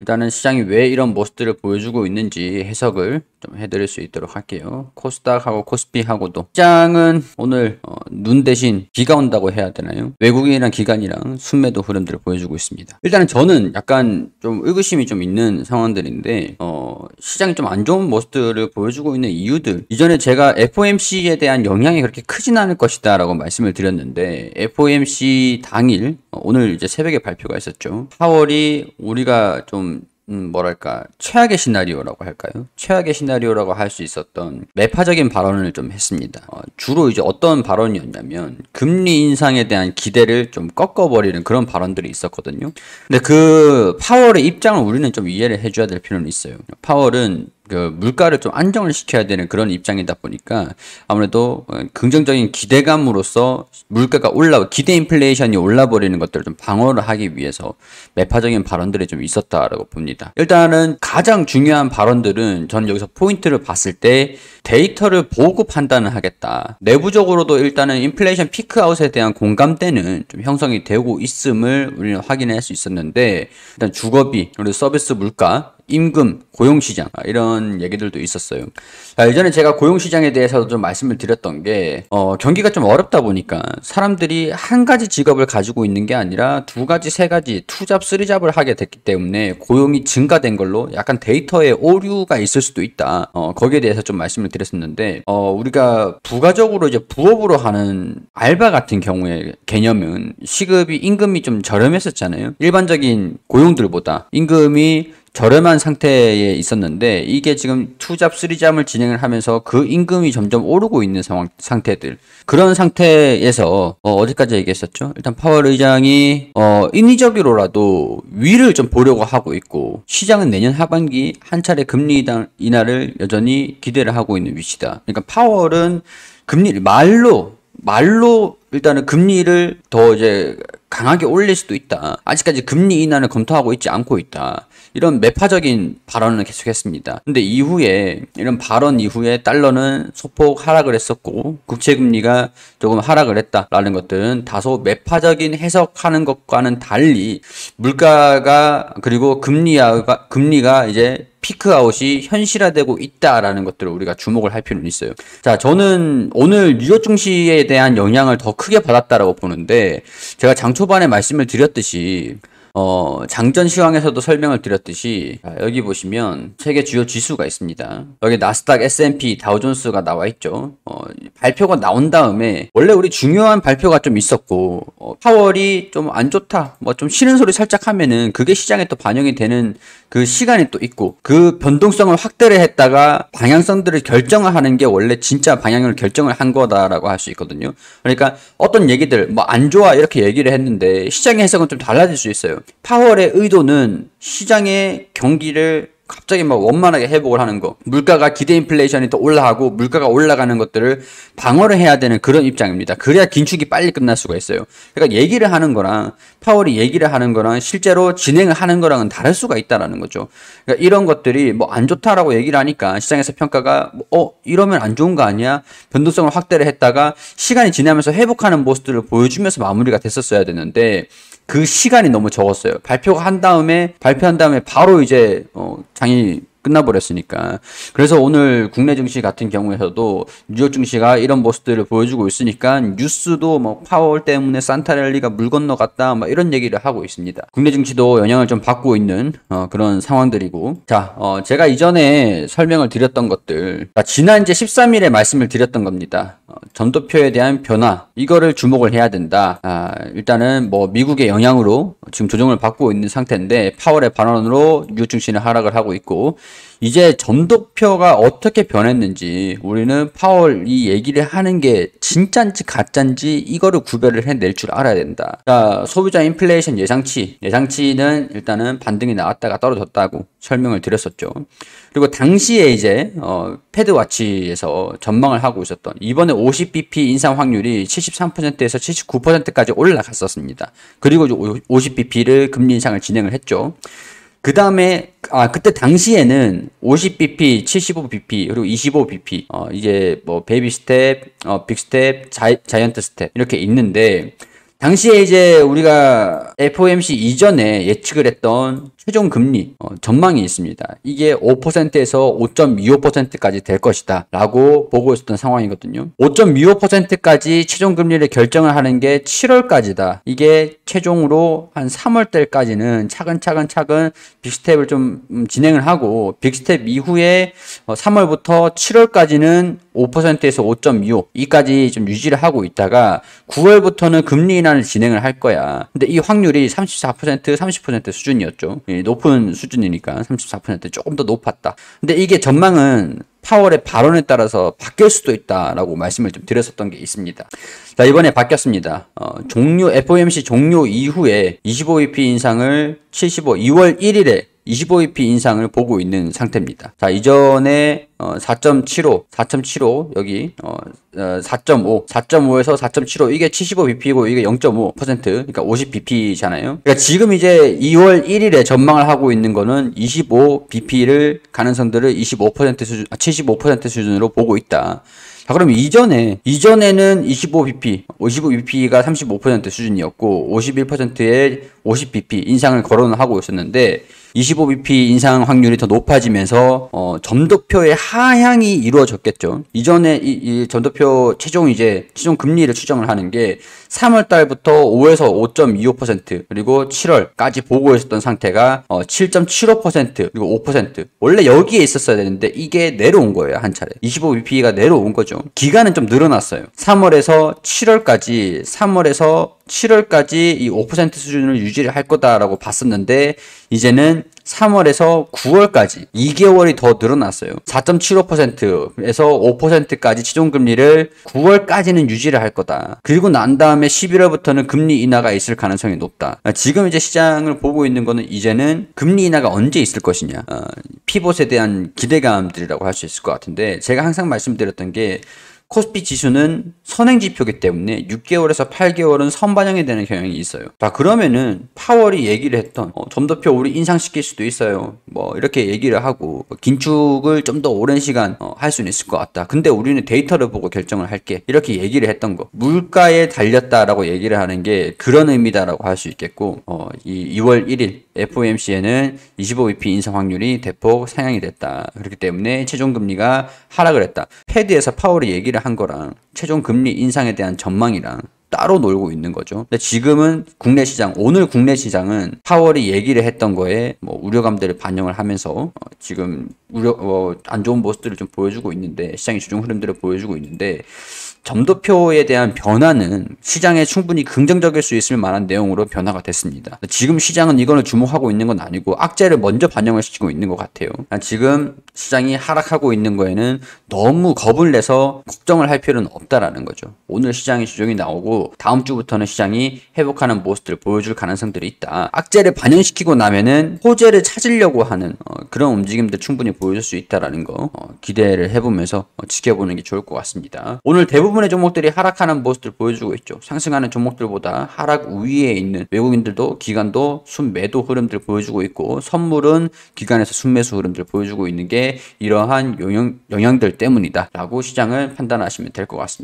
일단은 시장이 왜 이런 모습들을 보여주고 있는지 해석을 좀 해드릴 수 있도록 할게요. 코스닥하고 코스피하고도 시장은 오늘 눈 대신 비가 온다고 해야 되나요? 외국인이랑 기관이랑 순매도 흐름들을 보여주고 있습니다. 일단은 저는 약간 좀 의구심이 좀 있는 상황들인데 시장이 좀 안 좋은 모습들을 보여주고 있는 이유들, 이전에 제가 FOMC에 대한 영향이 그렇게 크진 않을 것이다 라고 말씀을 드렸는데, FOMC 당일 오늘 이제 새벽에 발표가 있었죠. 파월이 우리가 좀 뭐랄까 최악의 시나리오라고 할까요? 최악의 시나리오라고 할 수 있었던 매파적인 발언을 좀 했습니다. 주로 이제 어떤 발언이었냐면 금리 인상에 대한 기대를 좀 꺾어버리는 그런 발언들이 있었거든요. 근데 그 파월의 입장을 우리는 좀 이해를 해줘야 될 필요는 있어요. 파월은 그 물가를 좀 안정을 시켜야 되는 그런 입장이다 보니까 아무래도 긍정적인 기대감으로써 물가가 기대 인플레이션이 올라버리는 것들을 좀 방어를 하기 위해서 매파적인 발언들이 좀 있었다라고 봅니다. 일단은 가장 중요한 발언들은 저는 여기서 포인트를 봤을 때 데이터를 보고 판단을 하겠다. 내부적으로도 일단은 인플레이션 피크아웃에 대한 공감대는 좀 형성이 되고 있음을 우리는 확인할 수 있었는데, 일단 주거비, 그리고 서비스 물가, 임금, 고용시장 이런 얘기들도 있었어요. 예전에 제가 고용시장에 대해서도 좀 말씀을 드렸던 게 경기가 좀 어렵다 보니까 사람들이 한 가지 직업을 가지고 있는 게 아니라 두 가지, 세 가지, 투잡, 쓰리잡을 하게 됐기 때문에 고용이 증가된 걸로 약간 데이터에 오류가 있을 수도 있다. 거기에 대해서 좀 말씀을 드렸었는데 우리가 부가적으로 이제 부업으로 하는 알바 같은 경우에 개념은 시급이 임금이 좀 저렴했었잖아요. 일반적인 고용들보다 임금이 저렴한 상태에 있었는데 이게 지금 투잡, 쓰리잡을 진행을 하면서 그 임금이 점점 오르고 있는 상태들, 그런 상태에서 어디까지 얘기했었죠? 일단 파월 의장이 인위적으로라도 위를 좀 보려고 하고 있고, 시장은 내년 하반기 한 차례 금리 인하를 여전히 기대를 하고 있는 위치다. 그러니까 파월은 금리를 말로 일단은 금리를 더 이제 강하게 올릴 수도 있다. 아직까지 금리 인하를 검토하고 있지 않고 있다. 이런 매파적인 발언을 계속했습니다. 근데 이런 발언 이후에 달러는 소폭 하락을 했었고 국채금리가 조금 하락을 했다라는 것들은 다소 매파적인 해석하는 것과는 달리 물가가 그리고 금리가 이제 피크아웃이 현실화되고 있다라는 것들을 우리가 주목을 할 필요는 있어요. 자, 저는 오늘 뉴욕 증시에 대한 영향을 더 크게 받았다라고 보는데, 제가 장 초반에 말씀을 드렸듯이 장전 시황에서도 설명을 드렸듯이, 여기 보시면 세계 주요 지수가 있습니다. 여기 나스닥, S&P, 다우존스가 나와 있죠. 발표가 나온 다음에 원래 우리 중요한 발표가 좀 있었고 파월이 좀 안 좋다, 뭐 좀 싫은 소리 살짝 하면은 그게 시장에 또 반영이 되는 그 시간이 또 있고, 그 변동성을 확대를 했다가 방향성들을 결정을 하는 게 원래 진짜 방향을 결정을 한 거다라고 할 수 있거든요. 그러니까 어떤 얘기들 뭐 안 좋아 이렇게 얘기를 했는데 시장의 해석은 좀 달라질 수 있어요. 파월의 의도는 시장의 경기를 갑자기 막 원만하게 회복을 하는 거, 물가가 기대 인플레이션이 더 올라가고 물가가 올라가는 것들을 방어를 해야 되는 그런 입장입니다. 그래야 긴축이 빨리 끝날 수가 있어요. 그러니까 얘기를 하는 거랑 파월이 얘기를 하는 거랑 실제로 진행을 하는 거랑은 다를 수가 있다라는 거죠. 그러니까 이런 것들이 뭐 안 좋다라고 얘기를 하니까 시장에서 평가가 이러면 안 좋은 거 아니야? 변동성을 확대를 했다가 시간이 지나면서 회복하는 모습들을 보여주면서 마무리가 됐었어야 되는데 그 시간이 너무 적었어요. 발표한 다음에 바로 이제 장이 끝나버렸으니까. 그래서 오늘 국내 증시 같은 경우에서도 뉴욕 증시가 이런 모습들을 보여주고 있으니까 뉴스도 뭐 파월 때문에 산타랠리가 물 건너갔다 막 이런 얘기를 하고 있습니다. 국내 증시도 영향을 좀 받고 있는 그런 상황들이고, 자, 제가 이전에 설명을 드렸던 것들, 지난 이제 13일에 말씀을 드렸던 겁니다. 전도표에 대한 변화, 이거를 주목을 해야 된다. 일단은 뭐 미국의 영향으로 지금 조정을 받고 있는 상태인데 파월의 발언으로 뉴욕 증시는 하락을 하고 있고, 이제 전도표가 어떻게 변했는지 우리는 파월이 얘기를 하는 게 진짠지 가짠지 이거를 구별을 해낼 줄 알아야 된다. 자, 소비자 인플레이션 예상치는 일단은 반등이 나왔다가 떨어졌다고 설명을 드렸었죠. 그리고 당시에 이제 패드와치에서 전망을 하고 있었던 이번에 50bp 인상 확률이 73%에서 79%까지 올라갔었습니다. 그리고 50bp를 금리 인상을 진행을 했죠. 그 다음에 그때 당시에는 50bp, 75bp, 그리고 25bp 이제 뭐 베이비 스텝, 빅 스텝, 자이언트 스텝 이렇게 있는데, 당시에 이제 우리가 FOMC 이전에 예측을 했던 최종 금리 전망이 있습니다. 이게 5%에서 5.25%까지 될 것이다 라고 보고 있었던 상황이거든요. 5.25%까지 최종 금리를 결정을 하는 게 7월까지다. 이게 최종으로 한 3월 달까지는 차근차근 빅스텝을 좀 진행을 하고, 빅스텝 이후에 3월부터 7월까지는 5%에서 5.25 이까지 좀 유지를 하고 있다가 9월부터는 금리 인하를 진행을 할 거야. 근데 이 확률이 34%, 30% 수준이었죠. 높은 수준이니까 34% 조금 더 높았다. 근데 이게 전망은 파월의 발언에 따라서 바뀔 수도 있다라고 말씀을 좀 드렸었던 게 있습니다. 자, 이번에 바뀌었습니다. FOMC 종료 이후에 25bp 인상을 2월 1일에 25bp 인상을 보고 있는 상태입니다. 자, 이전에 4.75 여기 4.5에서 4.75 이게 75bp고 이게 0.5% 그러니까 50bp잖아요. 그러니까 지금 이제 2월 1일에 전망을 하고 있는 거는 25bp를 가능성들을 25% 수준, 75% 수준으로 보고 있다. 자, 그럼 이전에는 25bp가 35% 수준이었고 51%의 50bp 인상을 거론을 하고 있었는데 25bp 인상 확률이 더 높아지면서 점도표의 하향이 이루어졌겠죠. 이전에 이 점도표 최종 금리를 추정을 하는 게 3월 달부터 5에서 5.25% 그리고 7월까지 보고 있었던 상태가 7.75% 그리고 5% 원래 여기에 있었어야 되는데 이게 내려온 거예요. 한 차례 25bp가 내려온 거죠. 기간은 좀 늘어났어요. 3월에서 7월까지 이 5% 수준을 유지를 할 거다라고 봤었는데 이제는 3월에서 9월까지 2개월이 더 늘어났어요. 4.75%에서 5%까지 시종금리를 9월까지는 유지를 할 거다. 그리고 난 다음에 11월부터는 금리 인하가 있을 가능성이 높다. 지금 이제 시장을 보고 있는 거는 이제는 금리 인하가 언제 있을 것이냐. 피봇에 대한 기대감들이라고 할 수 있을 것 같은데 제가 항상 말씀드렸던 게 코스피 지수는 선행지표이기 때문에 6개월에서 8개월은 선반영이 되는 경향이 있어요. 자, 그러면은 파월이 얘기를 했던 점도표 우리 인상시킬 수도 있어요. 뭐 이렇게 얘기를 하고 긴축을 좀 더 오랜 시간 할 수는 있을 것 같다. 근데 우리는 데이터를 보고 결정을 할게. 이렇게 얘기를 했던 거. 물가에 달렸다라고 얘기를 하는 게 그런 의미다라고 할 수 있겠고 이 2월 1일 FOMC에는 25bp 인상 확률이 대폭 상향이 됐다. 그렇기 때문에 최종 금리가 하락을 했다. 패드에서 파월이 얘기를 한 거랑 최종 금리 인상에 대한 전망이랑 따로 놀고 있는 거죠. 근데 지금은 오늘 국내 시장은 파월이 얘기를 했던 거에 뭐 우려감들을 반영을 하면서 지금 안 좋은 모습들을 좀 보여주고 있는데 시장의 주중 흐름들을 보여주고 있는데 점도표에 대한 변화는 시장에 충분히 긍정적일 수 있을 만한 내용으로 변화가 됐습니다. 지금 시장은 이거를 주목하고 있는 건 아니고 악재를 먼저 반영을 시키고 있는 것 같아요. 지금 시장이 하락하고 있는 거에는 너무 겁을 내서 걱정을 할 필요는 없다라는 거죠. 오늘 시장의 주종이 나오고 다음 주부터는 시장이 회복하는 모습들을 보여줄 가능성들이 있다. 악재를 반영시키고 나면은 호재를 찾으려고 하는 그런 움직임들 충분히 보여줄 수 있다라는 거 기대를 해보면서 지켜보는 게 좋을 것 같습니다. 오늘 대부분의 종목들이 하락하는 모습들 보여주고 있죠. 상승하는 종목들보다 하락 우위에 있는 외국인들도 기관도 순매도 흐름들 보여주고 있고 선물은 기관에서 순매수 흐름들 보여주고 있는 게 이러한 영향들 때문이다 라고 시장을 판단하시면 될 것 같습니다.